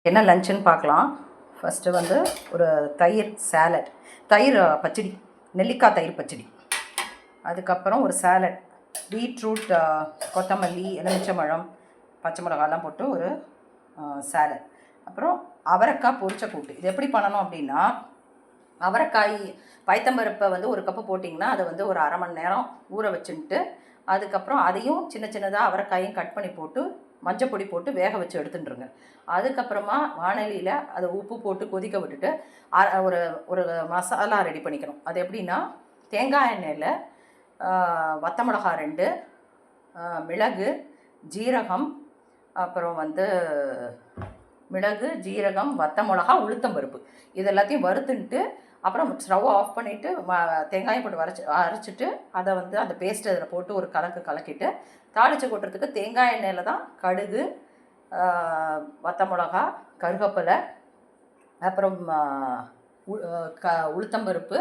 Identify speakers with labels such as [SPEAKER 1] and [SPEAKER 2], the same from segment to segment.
[SPEAKER 1] என்ன லஞ்சுன்னு பார்க்கலாம். ஃபஸ்ட்டு வந்து ஒரு தயிர் சாலட், தயிர் பச்சடி, நெல்லிக்காய் தயிர் பச்சடி. அதுக்கப்புறம் ஒரு சாலட், பீட்ரூட், கொத்தமல்லி, எலுமிச்சம்பழம், பச்சை மிளகாலாம் போட்டு ஒரு சாலட். அப்புறம் அவரைக்காய் பொரிச்ச கூட்டு. இது எப்படி பண்ணணும் அப்படின்னா, அவரைக்காய் பைத்தம்பருப்பை வந்து ஒரு கப்பு போட்டிங்கன்னா அதை வந்து ஒரு அரை மணி நேரம் ஊற வச்சுட்டு, அதுக்கப்புறம் அதையும் சின்ன சின்னதாக அவரைக்காயும் கட் பண்ணி போட்டு மஞ்சப்பொடி போட்டு வேக வச்சு எடுத்துட்டுருங்க. அதுக்கப்புறமா வானலியில் அதை உப்பு போட்டு கொதிக்க விட்டுட்டு ஒரு ஒரு மசாலா ரெடி பண்ணிக்கணும். அது எப்படின்னா, தேங்காய் எண்ணெயில் வத்த மிளகா 2, மிளகு, ஜீரகம், அப்புறம் வந்து மிளகு, ஜீரகம், வத்த மிளகா, உளுத்தம்பருப்பு இது எல்லாத்தையும் வறுத்துன்ட்டு, அப்புறம் ஸ்டவ் ஆஃப் பண்ணிவிட்டு தேங்காயம் போட்டு அரைச்சிட்டு அதை வந்து அந்த பேஸ்ட்டு அதில் போட்டு ஒரு கலக்கிட்டு தாளித்து கொட்டுறதுக்கு தேங்காய் எண்ணெயில் தான் கடுகு, வத்த மிளகா, கருவேப்பிலை, அப்புறம் உளுத்தம்பருப்பு,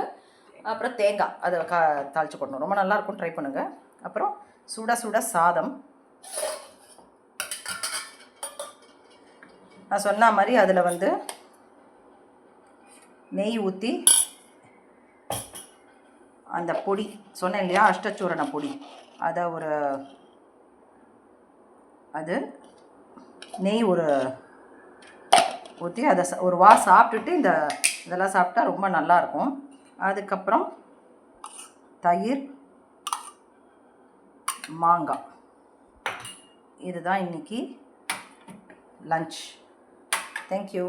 [SPEAKER 1] அப்புறம் தேங்காய் அதை தாளித்து கொட்டணும். ரொம்ப நல்லாயிருக்கும், ட்ரை பண்ணுங்கள். அப்புறம் சுட சுட சாதம். நான் சொன்ன மாதிரி அதில் வந்து நெய் ஊற்றி அந்த பொடி சொன்னேன் இல்லையா, அஷ்டச்சூரண பொடி, அதை அது நெய் ஊற்றி அதை ஒரு சாப்பிட்டுட்டு இதெல்லாம் சாப்பிட்டா ரொம்ப நல்லாயிருக்கும். அதுக்கப்புறம் தயிர், மாங்காய். இதுதான் இன்றைக்கி லஞ்ச். தேங்க்யூ.